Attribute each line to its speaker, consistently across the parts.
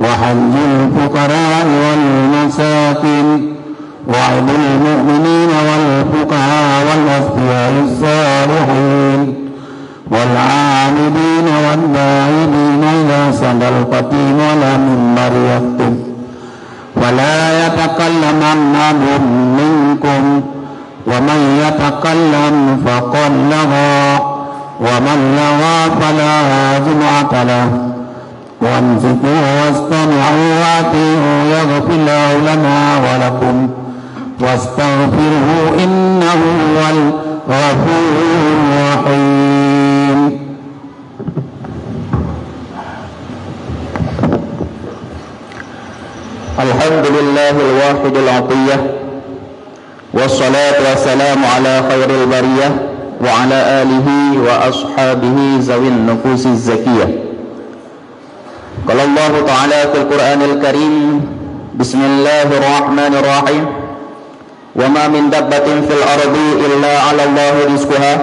Speaker 1: وحج الفقراء والمساكين وعظ المؤمنين والفقهاء والأصفياء الصالحين والعاملين والداعبين إذا سدى القتيل ولا منبر يخطب ولا يتكلمن أحد منكم ومن يتكلم فقد لغى ومن لغى فلا جمعة له وانصتوا واستمعوا وأطيعوا يغفر الله لنا ولكم واستغفره إنه هو الغفور الرحيم.
Speaker 2: الحمد لله الواحد العطية والصلاة والسلام على خير البرية وعلى آله وأصحابه ذوي النفوس الزكية. قال الله تعالى في القرآن الكريم بسم الله الرحمن الرحيم وما من دابة في الأرض إلا على الله رزقها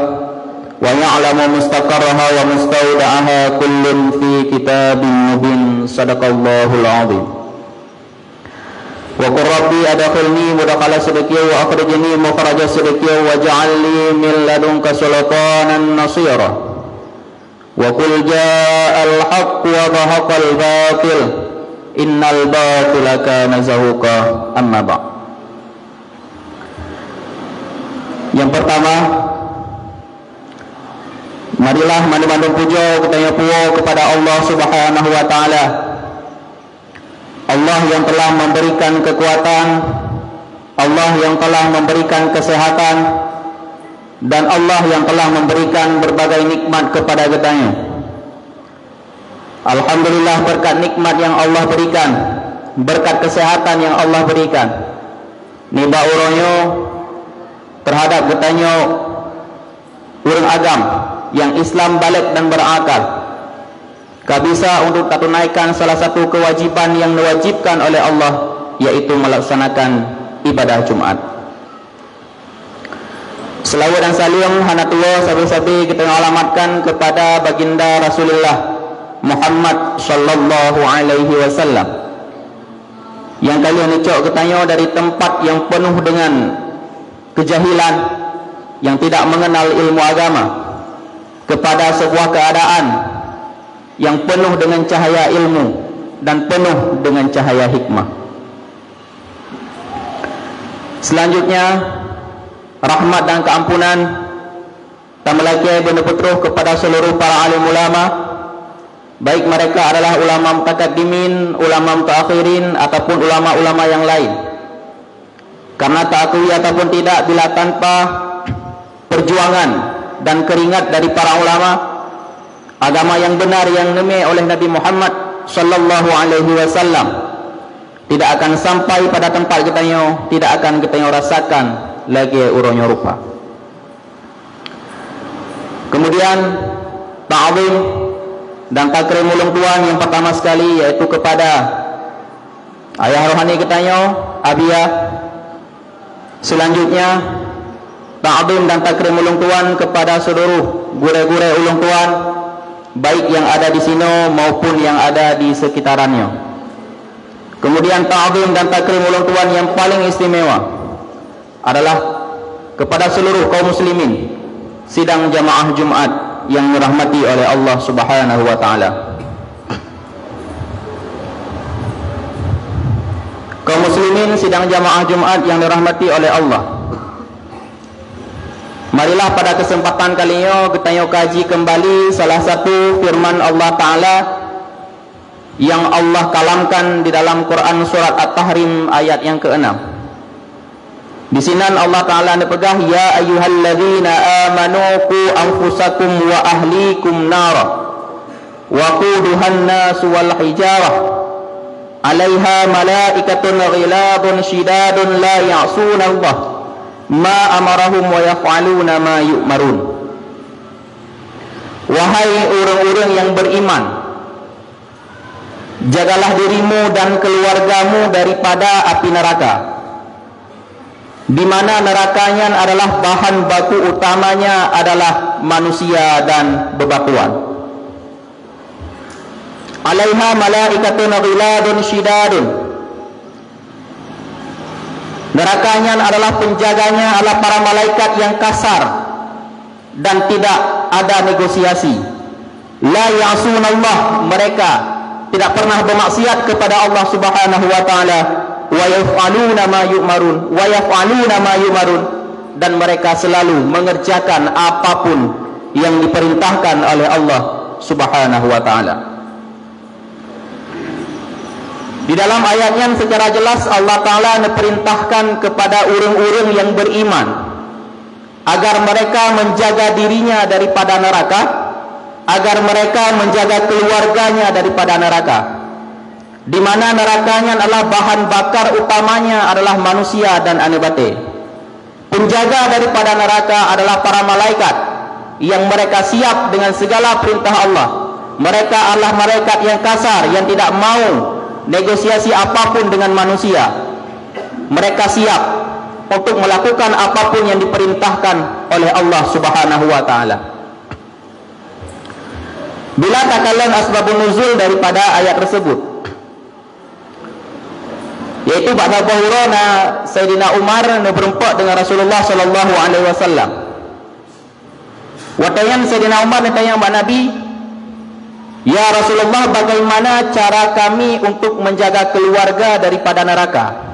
Speaker 2: ويعلم مستقرها ومستودعها كل في كتاب مبين صدق الله العظيم. وقل ربي أدخلني مدخل صدقيا وأخرجني مخرج صدقيا واجعل لي من لدنك سلطانا نصيرا. وقل جاء الحق وزهق الباطل إن الباطل كان زهوقا. أما بعد. Yang pertama, marilah mandu-mandu puja ketanya puja kepada Allah Subhanahu wa taala. Allah yang telah memberikan kekuatan, Allah yang telah memberikan kesehatan, dan Allah yang telah memberikan berbagai nikmat kepada kitanya. Alhamdulillah berkat nikmat yang Allah berikan, berkat kesehatan yang Allah berikan, niba uronyo terhadap kitanya urang agam yang Islam balik dan berakal. Kabisa untuk tunaikan salah satu kewajiban yang diwajibkan oleh Allah, yaitu melaksanakan ibadah Jumat. Selawat dan salam hanatullah sabi-sabi kita alamatkan kepada baginda Rasulullah Muhammad sallallahu alaihi wasallam yang kalian nicok ketanya dari tempat yang penuh dengan kejahilan, yang tidak mengenal ilmu agama, kepada sebuah keadaan yang penuh dengan cahaya ilmu dan penuh dengan cahaya hikmah. Selanjutnya, rahmat dan keampunan tamlaki benar petruh kepada seluruh para alim ulama, baik mereka adalah ulama mutakaddimin, ulama mutaakhirin ataupun ulama-ulama yang lain. Karena tak akui ataupun tidak, bila tanpa perjuangan dan keringat dari para ulama, agama yang benar yang dinemi oleh Nabi Muhammad sallallahu alaihi wasallam tidak akan sampai pada tempat kita tidak akan kita rasakan lagi uronyo rupa. Kemudian ta'zim dan takrim ulung tuan yang pertama sekali yaitu kepada ayah rohani kita Abia. Selanjutnya ta'zim dan takrim ulung tuan kepada seluruh gure-gure ulung tuan, baik yang ada di sini maupun yang ada di sekitarannya. Kemudian ta'zim dan takrim ulung tuan yang paling istimewa adalah kepada seluruh kaum muslimin sidang jamaah Jumat yang dirahmati oleh Allah Subhanahu wa taala. Kaum muslimin sidang jamaah Jumat yang dirahmati oleh Allah, marilah pada kesempatan kali ini kita kaji kembali salah satu firman Allah Ta'ala yang Allah kalamkan di dalam Quran surat At-Tahrim ayat yang ke-6. Di sini Allah Ta'ala nepegah, ya ayyuhalladzina amanu qu anfusakum wa ahlikum nara wa quduhan nasu wal hijarah 'alaiha malaikatun ghiladun shidadun la ya'suna Allah ma amarahum wa yaf'aluna ma yu'marun. Wahai orang-orang yang beriman, jagalah dirimu dan keluargamu daripada api neraka, di mana nerakanya adalah bahan baku utamanya adalah manusia dan bebatuan. alaiha malaikatun ghiladun syidadun. Nerakanya adalah penjaganya adalah para malaikat yang kasar dan tidak ada negosiasi. La ya'sunallah, mereka tidak pernah bermaksiat kepada Allah Subhanahu wa taala. Wa yaf'aluna ma yu'marun, dan mereka selalu mengerjakan apapun yang diperintahkan oleh Allah Subhanahu wa taala. Di dalam ayatnya secara jelas Allah Ta'ala memerintahkan kepada orang-orang yang beriman agar mereka menjaga dirinya daripada neraka, agar mereka menjaga keluarganya daripada neraka, di mana nerakanya adalah bahan bakar utamanya adalah manusia dan anebate. Penjaga daripada neraka adalah para malaikat yang mereka siap dengan segala perintah Allah. Mereka adalah malaikat yang kasar, yang tidak mau negosiasi apapun dengan manusia. Mereka siap untuk melakukan apapun yang diperintahkan oleh Allah Subhanahu wa taala. Bila takalan asbabun nuzul daripada ayat tersebut, yaitu ba'da bahurana Sayyidina Umar berempat dengan Rasulullah sallallahu alaihi wasallam. Watayan Sayyidina Umar ditanya kepada Nabi, "Ya Rasulullah, bagaimana cara kami untuk menjaga keluarga daripada neraka?"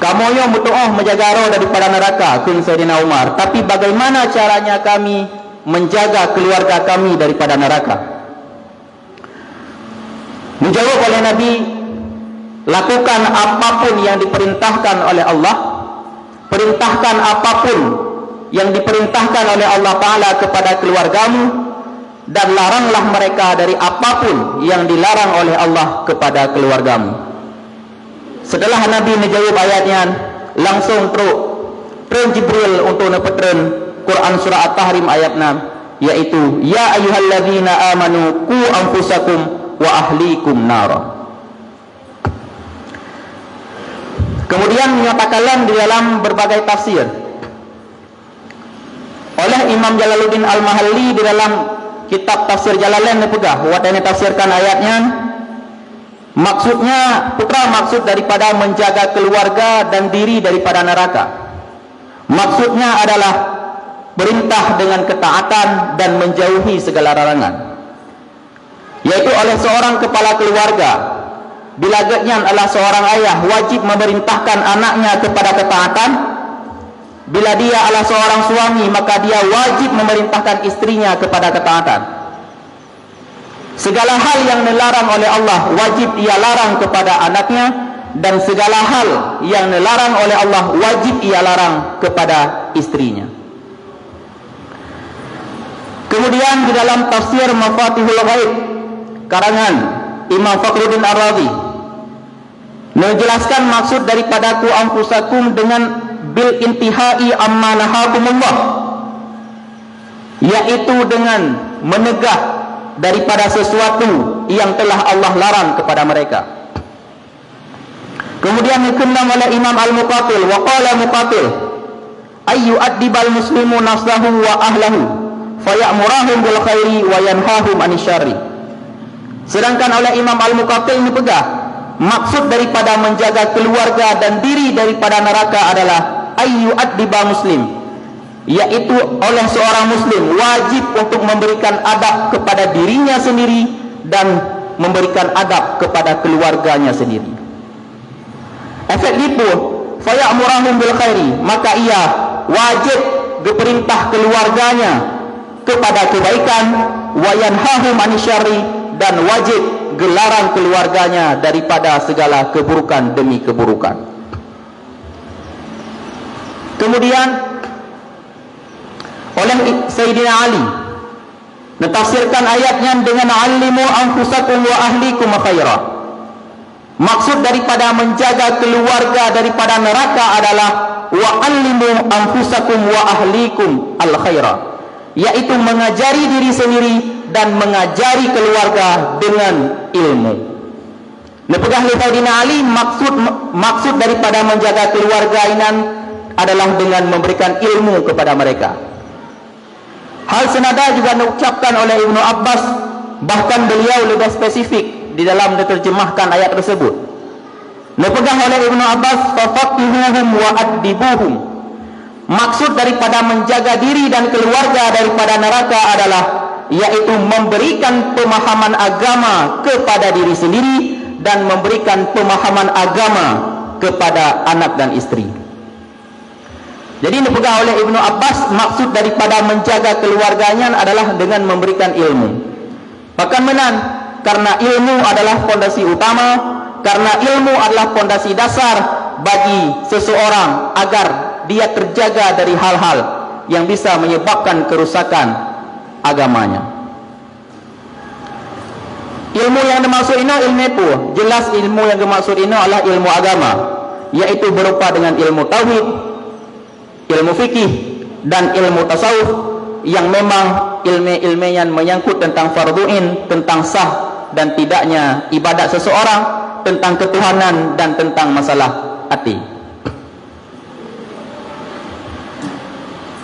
Speaker 2: Kamu yang berdoa menjaga roh daripada neraka, kun Sayyidina Umar. Tapi bagaimana caranya kami menjaga keluarga kami daripada neraka? Menjawab oleh Nabi, lakukan apapun yang diperintahkan oleh Allah. Perintahkan apapun yang diperintahkan oleh Allah Ta'ala kepada keluargamu, dan laranglah mereka dari apapun yang dilarang oleh Allah kepada keluargamu. Setelah Nabi menjawab ayatnya, langsung terus Jibril untuk nepetren Quran surah At-Tahrim ayat 6, yaitu ya ayyuhalladzina amanu qu anfusakum wa ahlikum nara. Kemudian menyatakan di dalam berbagai tafsir oleh Imam Jalaluddin Al-Mahalli di dalam kitab tafsir Jalalain dipegah, ini tafsirkan ayatnya, maksudnya maksud daripada menjaga keluarga dan diri daripada neraka, maksudnya adalah perintah dengan ketaatan dan menjauhi segala larangan, yaitu oleh seorang kepala keluarga. Bila agaknya adalah seorang ayah wajib memerintahkan anaknya kepada ketaatan. Bila dia adalah seorang suami, maka dia wajib memerintahkan istrinya kepada ketaatan. Segala hal yang dilarang oleh Allah wajib ia larang kepada anaknya, dan segala hal yang dilarang oleh Allah wajib ia larang kepada istrinya. Kemudian di dalam tafsir Mafatihul Ghaib karangan Imam Fakhruddin Ar-Razi menjelaskan maksud daripada ku anfusakum dengan bil intihai amma nahakumullah, yaitu dengan menegah daripada sesuatu yang telah Allah larang kepada mereka. Kemudian dikendam oleh Imam Al-Muqatil, wa qala Muqatil ayyu addibal muslimu nafsahu wa ahlahu fayamurahum bil khairi wa yanhahum anis syarri. Sedangkan oleh Imam Al-Muqatil ini pegah, maksud daripada menjaga keluarga dan diri daripada neraka adalah ayyu addiba muslim, yaitu oleh seorang muslim wajib untuk memberikan adab kepada dirinya sendiri dan memberikan adab kepada keluarganya sendiri. Efek itu fayamurahum bil khairi, maka ia wajib berperintah keluarganya kepada kebaikan, wa yanhahum anis syarri, dan wajib gelarang keluarganya daripada segala keburukan demi keburukan. Kemudian oleh Sayyidina Ali mentafsirkan ayatnya dengan alimu anfusakum wa ahlikum khaira. Maksud daripada menjaga keluarga daripada neraka adalah wa alimu anfusakum wa ahlikum al khaira, yaitu mengajari diri sendiri dan mengajari keluarga dengan ilmu. Nepegah Sayyidina Ali maksud daripada menjaga keluarga ini adalah dengan memberikan ilmu kepada mereka. Hal senada juga diucapkan oleh Ibnu Abbas bahkan beliau lebih spesifik di dalam menerjemahkan ayat tersebut. Dipegang oleh Ibnu Abbas, fafaqihuhum wa addibuhum. Maksud daripada menjaga diri dan keluarga daripada neraka adalah yaitu memberikan pemahaman agama kepada diri sendiri dan memberikan pemahaman agama kepada anak dan istri. Jadi dipegang oleh Ibnu Abbas, maksud daripada menjaga keluarganya adalah dengan memberikan ilmu. Bahkan benar, karena ilmu adalah fondasi utama, karena ilmu adalah fondasi dasar bagi seseorang agar dia terjaga dari hal-hal yang bisa menyebabkan kerusakan agamanya. Ilmu yang dimaksud ini ilmu itu, jelas ilmu yang dimaksud ini adalah ilmu agama, yaitu berupa dengan ilmu tauhid, ilmu fikih dan ilmu tasawuf, yang memang ilmu-ilmu yang menyangkut tentang fardhu'in, tentang sah dan tidaknya ibadat seseorang, tentang ketuhanan dan tentang masalah hati.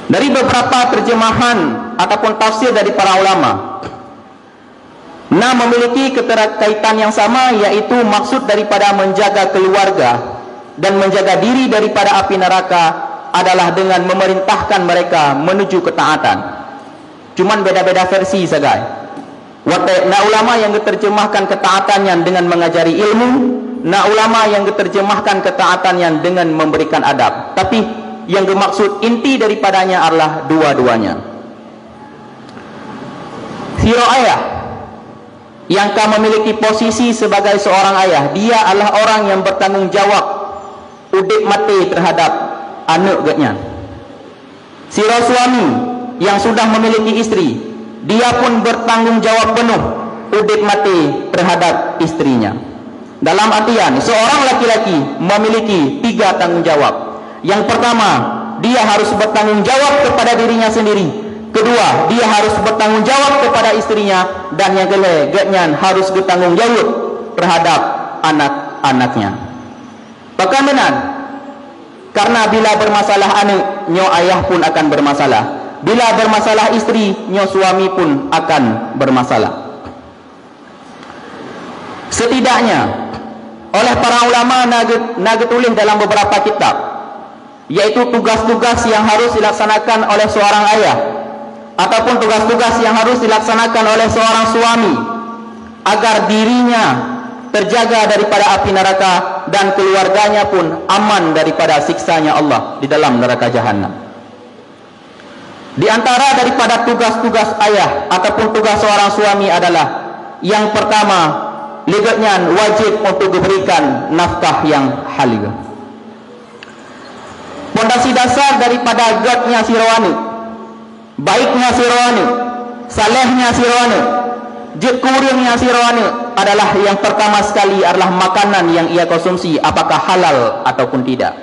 Speaker 2: Dari beberapa terjemahan ataupun tafsir dari para ulama, memiliki keterkaitan yang sama, yaitu maksud daripada menjaga keluarga dan menjaga diri daripada api neraka adalah dengan memerintahkan mereka menuju ketaatan. Cuman beda-beda versi saja. Ulama yang diterjemahkan ketaatannya dengan mengajari ilmu, ulama yang diterjemahkan ketaatannya dengan memberikan adab. Tapi yang dimaksud inti daripadanya adalah dua-duanya. Siro ayah yang memiliki posisi sebagai seorang ayah, dia adalah orang yang bertanggung jawab udip mati terhadap anak-anaknya. Siro suami yang sudah memiliki istri, dia pun bertanggung jawab penuh udip mati terhadap istrinya. Dalam artian, seorang laki-laki memiliki 3 tanggung jawab. Yang pertama, dia harus bertanggung jawab kepada dirinya sendiri. Kedua, dia harus bertanggung jawab kepada istrinya. Dan yang ketiganya, harus bertanggung jawab terhadap anak-anaknya. Bahkan benar, karena bila bermasalah anak, nyo ayah pun akan bermasalah. Bila bermasalah istri, nyo suami pun akan bermasalah. Setidaknya, oleh para ulama tulis dalam beberapa kitab, yaitu tugas-tugas yang harus dilaksanakan oleh seorang ayah ataupun tugas-tugas yang harus dilaksanakan oleh seorang suami agar dirinya terjaga daripada api neraka dan keluarganya pun aman daripada siksanya Allah di dalam neraka jahanam. Di antara daripada tugas-tugas ayah ataupun tugas seorang suami adalah yang pertama, ligatnya wajib untuk diberikan nafkah yang halal. Pondasi dasar daripada godnya si rawani, baiknya si rawani, salehnya si rawani, jekuringnya si rawani adalah yang pertama sekali adalah makanan yang ia konsumsi, apakah halal ataupun tidak.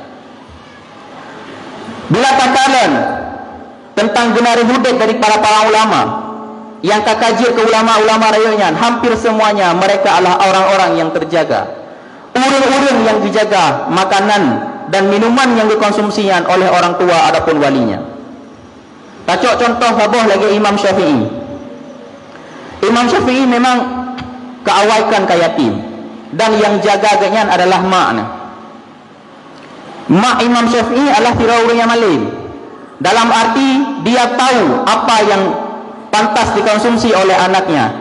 Speaker 2: Bila takaran tentang genari hudik dari para ulama yang kakajir ke ulama-ulama rayanya, hampir semuanya mereka adalah orang-orang yang terjaga, urang-urang yang dijaga makanan dan minuman yang dikonsumsikan oleh orang tua adapun walinya. Tacok contoh sabuh lagi Imam Syafi'i. Imam Syafi'i memang keawaikan ke yatim, dan yang jaga agaknya adalah maknya. Mak Imam Syafi'i adalah orang yang malim, dalam arti dia tahu apa yang pantas dikonsumsi oleh anaknya.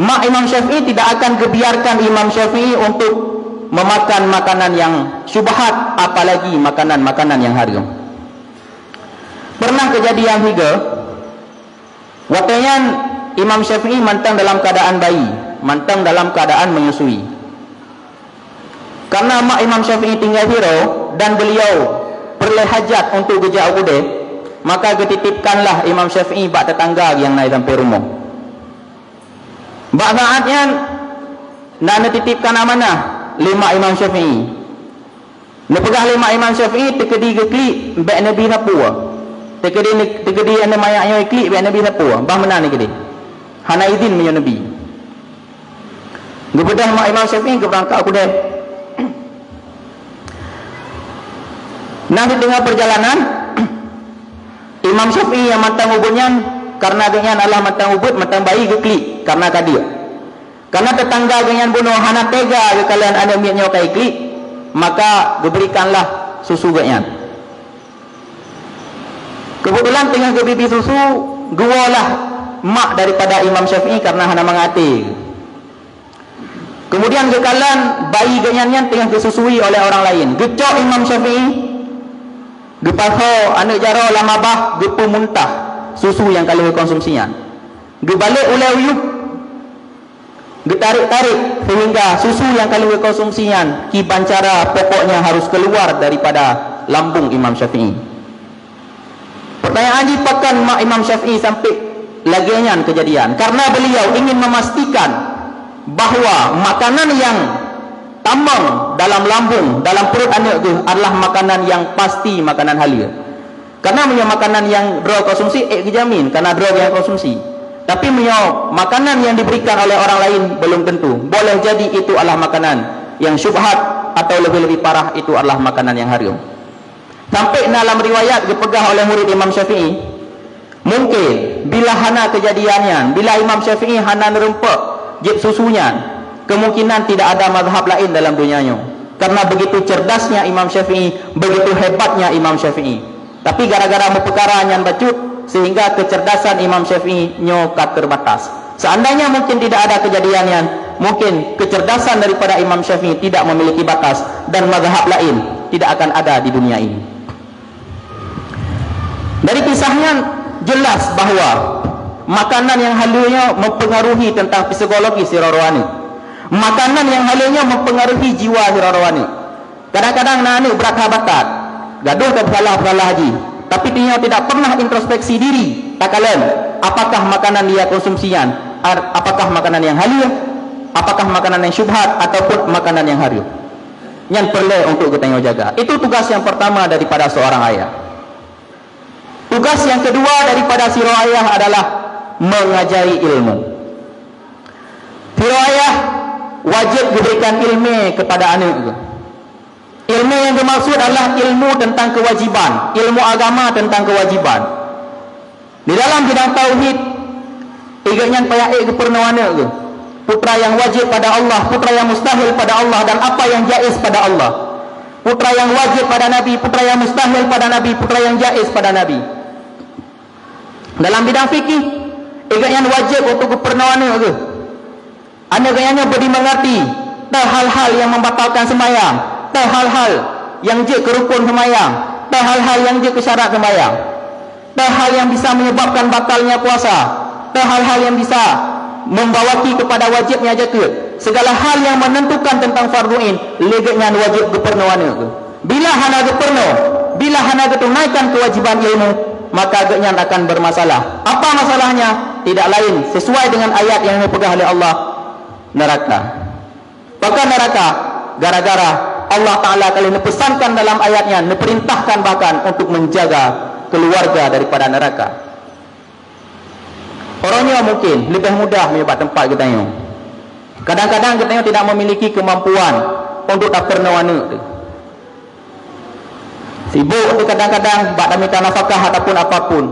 Speaker 2: Mak Imam Syafi'i tidak akan kebiarkan Imam Syafi'i untuk memakan makanan yang syubhat, apalagi makanan-makanan yang haram. Pernah kejadian juga, waktunya Imam Syafi'i mantang dalam keadaan bayi, mantang dalam keadaan menyusui. Karena mak Imam Syafi'i tinggal hiro dan beliau perlu hajat untuk gejak ude, maka dititipkanlah Imam Syafi'i bak tetangga yang naik sampai rumah. Bak saatnya nak dititipkan amanah 5 Imam Syafi'i. Nak pegah 5 Imam Syafi'i tekedi geklik bak Nabi napua. Tekedi ane mayaknya klik bak Nabi napua. Bah mana ni kedi? Hana izin punya Nabi. Gebedah mak Imam Syafi'i ke berangkat aku dah. Nah di tengah perjalanan Imam Syafi'i yang mantang hubungan karena genyan adalah matang ubud matang bayi geklik karena kadia. Karena tetangga genyan bunuh hana tega ke kalian ada miatnya kai klik, maka diberikanlah susu genyan. Kebetulan tengah gebibi susu, gualah mak daripada Imam Syafi'i karena hana mengati. Kemudian kekalan bayi genyannya tengah disusui oleh orang lain. Gecok Imam Syafi'i, gepalho anak jaro lamabah gepu muntah susu yang kali konsumsinya. Gebalik oleh uyup, getarik-tarik sehingga susu yang kali konsumsinya kibancara pokoknya harus keluar daripada lambung Imam Syafi'i. Pertanyaan jipakan mak Imam Syafi'i sampai laginya kejadian karena beliau ingin memastikan bahawa makanan yang tambang dalam lambung, dalam perut anak itu adalah makanan yang pasti makanan halal. Karena punya makanan yang draw konsumsi dijamin karena draw yang konsumsi. Tapi punya makanan yang diberikan oleh orang lain belum tentu. Boleh jadi itu adalah makanan yang syubhat atau lebih-lebih parah itu adalah makanan yang haram. Sampai dalam riwayat dipegang oleh murid Imam Syafi'i, mungkin bila hana kejadiannya, bila Imam Syafi'i hana nerempak jeb susunya, kemungkinan tidak ada mazhab lain dalam dunianya. Karena begitu cerdasnya Imam Syafi'i, begitu hebatnya Imam Syafi'i. Tapi gara-gara perkara yang bacut, sehingga kecerdasan Imam Syafi'i nyokat terbatas. Seandainya mungkin tidak ada kejadiannya, mungkin kecerdasan daripada Imam Syafi'i tidak memiliki batas dan mazhab lain tidak akan ada di dunia ini. Dari kisahnya jelas bahawa makanan yang halunya mempengaruhi tentang psikologi si rohani. Makanan yang halunya mempengaruhi jiwa si rohani. Kadang-kadang nani berat-batat, gaduh ke salah-salah haji, tapi dia tidak pernah introspeksi diri. Takalan, apakah makanan dia konsumsian, apakah makanan yang halal, apakah makanan yang syubhat ataupun makanan yang haram. Yang perlu untuk kita jaga. Itu tugas yang pertama daripada seorang ayah. Tugas yang kedua daripada si roh ayah adalah mengajari ilmu. Si roh ayah wajib diberikan ilmu kepada anak. Ilmu yang dimaksud adalah ilmu tentang kewajiban, ilmu agama tentang kewajiban. Di dalam bidang tauhid, iganya payah kepernawana ke. Putra yang wajib pada Allah, putra yang mustahil pada Allah, dan apa yang jaiz pada Allah. Putra yang wajib pada Nabi, putra yang mustahil pada Nabi, putra yang jaiz pada Nabi. Dalam bidang fikih, iganya wajib untuk kepernawana ke. Anda gayanya beri mengerti hal-hal yang membatalkan sembahyang, hal-hal yang je kerukun sembahyang, hal-hal yang je kesyarat sembahyang, hal yang bisa menyebabkan batalnya puasa, hal-hal yang bisa membawaki kepada wajibnya zakat. Segala hal yang menentukan tentang fardu'in, leganya wajib kepernawana ke. Bila hana keperna, bila hana ketunaikan kewajiban ilmu, maka agaknya akan bermasalah. Apa masalahnya? Tidak lain sesuai dengan ayat yang dipegang oleh Allah, neraka. Bahkan neraka gara-gara Allah Ta'ala kali ini pesankan dalam ayatnya, diperintahkan bahkan untuk menjaga keluarga daripada neraka. Orangnya mungkin lebih mudah menyebab tempat kita yang kadang-kadang kita yang tidak memiliki kemampuan untuk tak pernawana tu. Sibuk tu kadang-kadang bak minta nafkah ataupun apapun.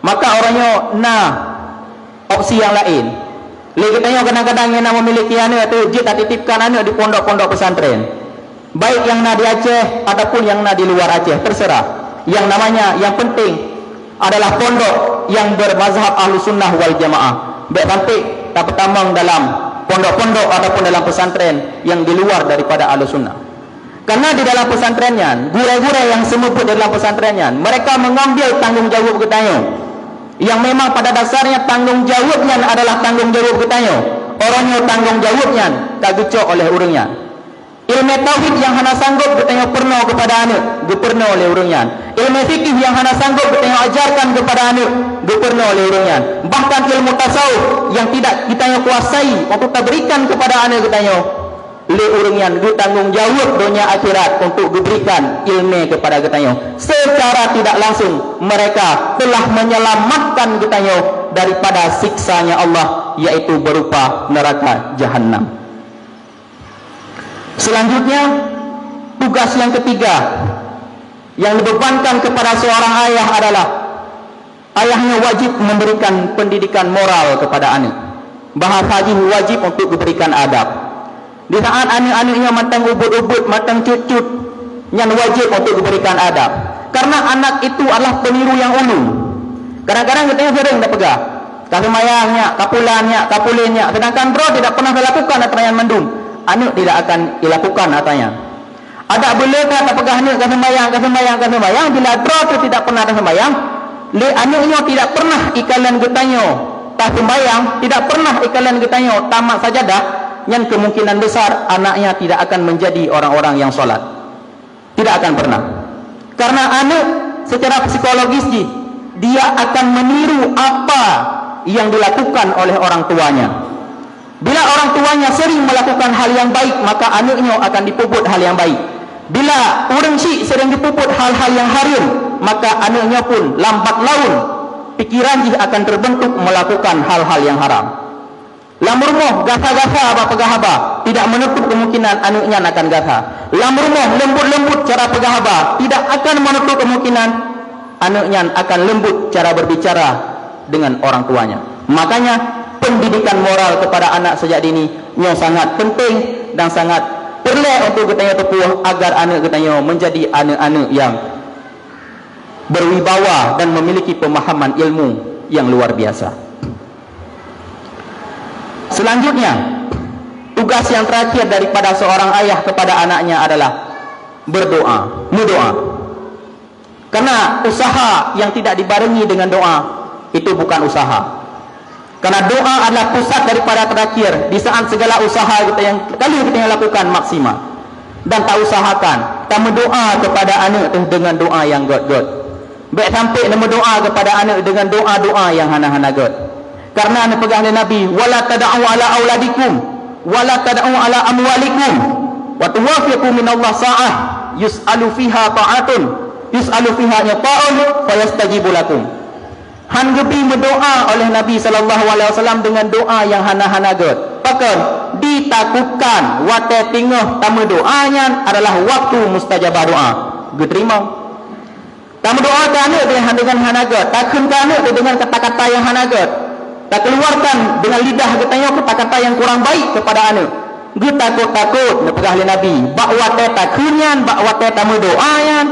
Speaker 2: Maka orangnya nah opsi yang lain. Lagi tanya kadang-kadang yang nak memiliki anak tu dia tak titipkan anak di pondok-pondok pesantren. Baik yang nak di Aceh ataupun yang nak di luar Aceh, terserah. Yang namanya yang penting adalah pondok yang bermazhab Ahlus Sunnah wal Jamaah. Baik sampai tak bertambang dalam pondok-pondok ataupun dalam pesantren yang di luar daripada Ahlus Sunnah. Karena di dalam pesantrennya, guru-guru yang semuput dalam pesantrennya, mereka mengambil tanggungjawab ketanya. Yang memang pada dasarnya tanggungjawabnya adalah tanggungjawab ketanya. Orangnya tanggungjawabnya tak gecok oleh orangnya. Ilmu tauhid yang hana sanggup ketanya pernah kepada anak, gepernah oleh orangnya. Ilmu fikih yang hana sanggup ketanya ajarkan kepada anak, gepernah oleh orangnya. Bahkan ilmu tasawuf yang tidak kitanya kuasai untuk tak berikan kepada anak ketanya, le orangnya bertanggungjawab dunia akhirat untuk diberikan ilmu kepada ketanya. Secara tidak langsung mereka telah menyelamatkan ketanya daripada siksanya Allah, yaitu berupa neraka Jahannam. Selanjutnya, tugas yang ketiga yang dibebankan kepada seorang ayah adalah ayahnya wajib memberikan pendidikan moral kepada anak. Bahasa haji wajib untuk diberikan adab. Di saat anak-anaknya matang ubud-ubud, matang cut-cut, yang wajib untuk diberikan adab. Karena anak itu adalah peniru yang ulung. Kadang-kadang kita sering tak pegah. Kasemayangnya, kapulannya, kapulinnya. Sedangkan bro tidak pernah dilakukan atau yang mendung. Anak tidak akan dilakukan atanya. Ada bila tak pegah anak kasemayang. Bila bro itu tidak pernah kasemayang, anaknya tidak pernah ikalan getanyo. Tak sembayang, tidak pernah ikalan getanyo. Tamat sajadah, yang kemungkinan besar anaknya tidak akan menjadi orang-orang yang solat. Tidak akan pernah. Karena anak secara psikologis dia akan meniru apa yang dilakukan oleh orang tuanya. Bila orang tuanya sering melakukan hal yang baik, maka anaknya akan dipuput hal yang baik. Bila orang si sering dipuput hal-hal yang haram, maka anaknya pun lambat laun pikiran dia akan terbentuk melakukan hal-hal yang haram. Lamurmoh gasa-gasa apa pegahaba, tidak menutup kemungkinan anaknya akan gasa. Lamurmoh lembut-lembut cara pegahaba, tidak akan menutup kemungkinan anaknya akan lembut cara berbicara dengan orang tuanya. Makanya pendidikan moral kepada anak sejak dini yang sangat penting dan sangat perlu untuk kita tepuh agar anak kita menjadi anak-anak yang berwibawa dan memiliki pemahaman ilmu yang luar biasa. Selanjutnya, tugas yang terakhir daripada seorang ayah kepada anaknya adalah berdoa, mendoa. Karena usaha yang tidak dibarengi dengan doa itu bukan usaha. Karena doa adalah pusat daripada terakhir. Di saat segala usaha kita yang lakukan maksimal dan tak usahakan, kita mendoa kepada anak dengan doa yang god-god. Baik sampai nama doa kepada anak dengan doa-doa yang hana-hana god. Karena anda pegang dari Nabi, wala tad'u ala auladikum wala tad'u ala amwalikum wa tuwafiqu minallah sa'ah yus'alu fiha ta'atun yus'alu fiha yata'un fayastajibu lakum. Han gebi berdoa oleh Nabi SAW dengan doa yang hana-hana god. Bahkan ditakutkan wate tingah tamu doanya adalah waktu mustajabah doa. Diterima. Tamu doa anak dengan hana god. Takutkan anak dengan kata-kata yang hana god. Tak keluarkan dengan lidah katanya kata-kata yang kurang baik kepada anak. Dia takut-takut nepegah oleh Nabi. Bak wate takunyan, bak wate tamu doayan.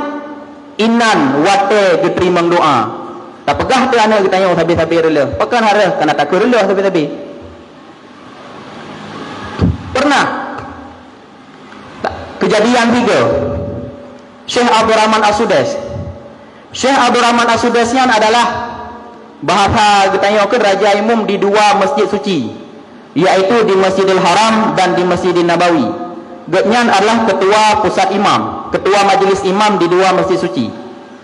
Speaker 2: Inan wate diterima doa. Tak pegah tu anak katanya habis-habis rela. Pekan hara kena takut rela habis-habis. Pernah kejadian 3. Syekh Abdul Rahman As-Sudais. Syekh Abdul Rahman As-Sudaisnya adalah bahasa katanya ke Raja Imam di 2 masjid suci, iaitu di Masjidil Haram dan di Masjidil Nabawi. Getnya adalah ketua pusat imam, ketua majlis imam di 2 masjid suci.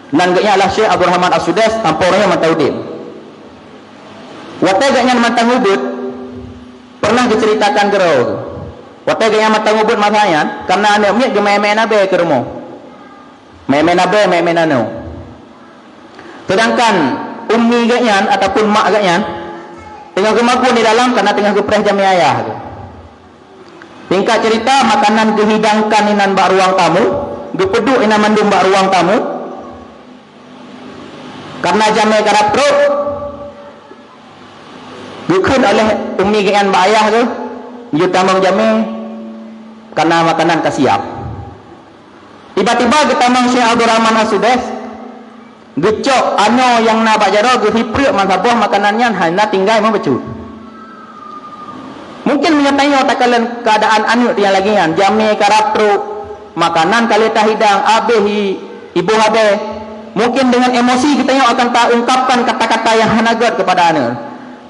Speaker 2: Dan getnya adalah Syekh Abdul Rahman As-Sudais tanpa orangnya mantaudim. Waktu getnya mantang ubud pernah diceritakan gerau. Waktu getnya mantang ubud masanya karena anak miak gemai-main abe ke rumah. Main-main abe, main-main anu. Sedangkan ummi gaknya ataupun mak gaknya tengah gemaku di dalam karena tengah gepreh jami ayah. Tingkat cerita makanan dihidangkan inan bak ruang tamu, gepeduk inan mandum bak ruang tamu. Karena jami karap perut dikun oleh ummi gaknya bak ayah tu, dia tamang jami karena makanan kasiap. Tiba-tiba ketamang Syekh Abdul Rahman As-Sudais gecok ano yang nak bajaro ge hipriuk masabah makanannya hanya tinggal mau becut. Mungkin menyatanya takalan keadaan anu yang lagi kan jami karapru makanan kali tahidang abeh ibu habe. Mungkin dengan emosi kita akan tak ungkapkan kata-kata yang hanagat kepada anak.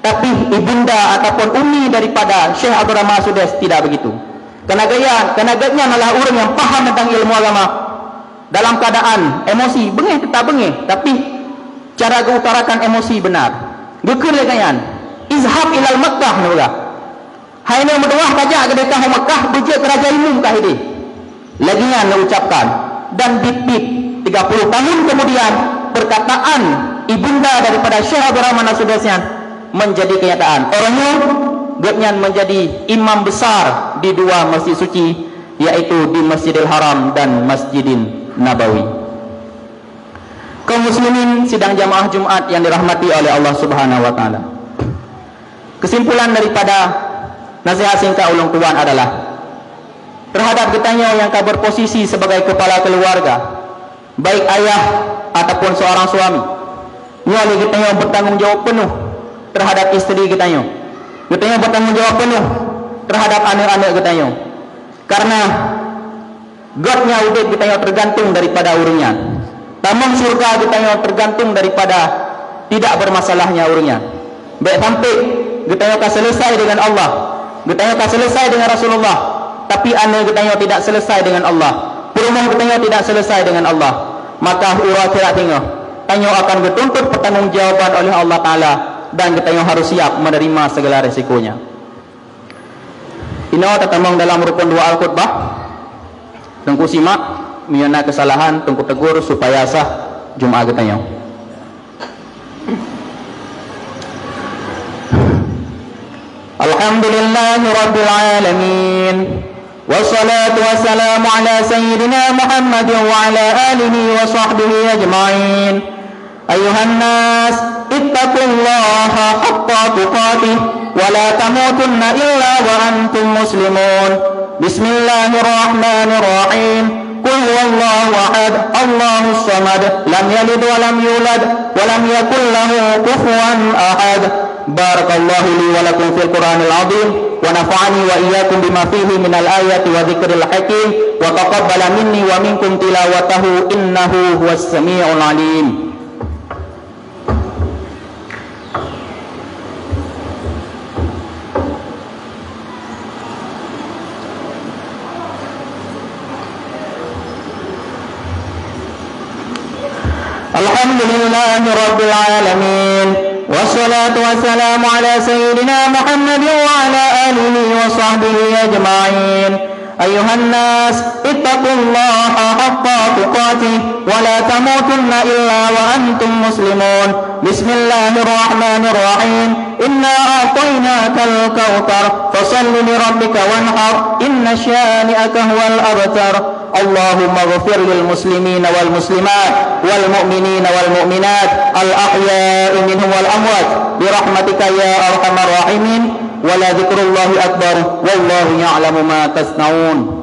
Speaker 2: Tapi ibunda ataupun umi daripada Syekh Abdul Rahman As-Sudais tidak begitu. Kenaganya adalah orang yang paham tentang ilmu agama. Dalam keadaan emosi bengih tetap bengih, tapi cara mengutarakan emosi benar. Gekun lekanyan izhab ilal Makkah nulah. Hai ni berdoa saja ke dekat Makkah bejek kerajaan umum kah ini. Lagian ucapkan dan bit-bit 30 tahun kemudian perkataan ibunda daripada Syekh Abdul Rahman As-Sudaisnya menjadi kenyataan. Orangnya getnya menjadi imam besar di 2 masjid suci, yaitu di Masjidil Haram dan Masjidil Nabawi. kaum muslimin sidang jamaah Jumat yang dirahmati oleh Allah Subhanahu wa taala. Kesimpulan daripada nasihat singkat ulun tuan adalah terhadap kitanya yang berposisi sebagai kepala keluarga, baik ayah ataupun seorang suami, nyali kitanya bertanggungjawab penuh terhadap isteri kitanya. Kitanya bertanggungjawab penuh terhadap anak-anak kitanya. Karena Godnya udah kitanya tergantung daripada urungnya. Tamang surga kitanya tergantung daripada tidak bermasalahnya urungnya. Baik sampai kitanya akan selesai dengan Allah, kitanya akan selesai dengan Rasulullah, tapi anak kitanya tidak selesai dengan Allah, rumah kitanya tidak selesai dengan Allah, maka urang kira tengah tanya akan dituntut pertanggungjawaban oleh Allah Ta'ala, dan kitanya harus siap menerima segala resikonya. Ini tertamang dalam rukun dua Al-Khutbah. Tengku simak miana kesalahan, tengku tegur supaya sah Jumat kitanya. Alhamdulillahi Rabbil Alamin, wassalatu wassalamu ala sayyidina Muhammadin wa ala alihi wa sahbihi ajma'in. Ayuhan nas, ittaqullaha haqqa tuqatih wa la tamutunna illa wa antum muslimun. Bismillahirrahmanirrahim. Qul huwallahu ahad, Allahus samad, lam yalid wa lam yulad wa lam yakul lahu kufuwan ahad. Barakallahu li wa lakum fil Qur'anil azim wa nafa'ani wa iyyakum bima fihi minal ayati wa dzikril hakim wa taqabbala minni wa minkum tilawatahu innahu huwas samiul alim. Alhamdulillahi Rabbil Alamin, wassalatu wassalamu ala sayyidina Muhammadin wa ala alihi wa sahbihi ajma'in. Ayuhan nas, ittaqullaha haqqa tuqatih wa la tamutunna illa wa antum muslimun. Bismillahirrahmanirrahim. Inna a'tainakal kautsar fasalli li rabbika wanhar inna syani'aka huwal abtar. Allahumma ghfir lil muslimin wal muslimat wal mu'minin wal mu'minat al ahya'i minhum wal amwat bi rahmatika ya arhamar rahimin. Wa la dzikrullahi akbar wallahu ya'lamu ma tasnaun.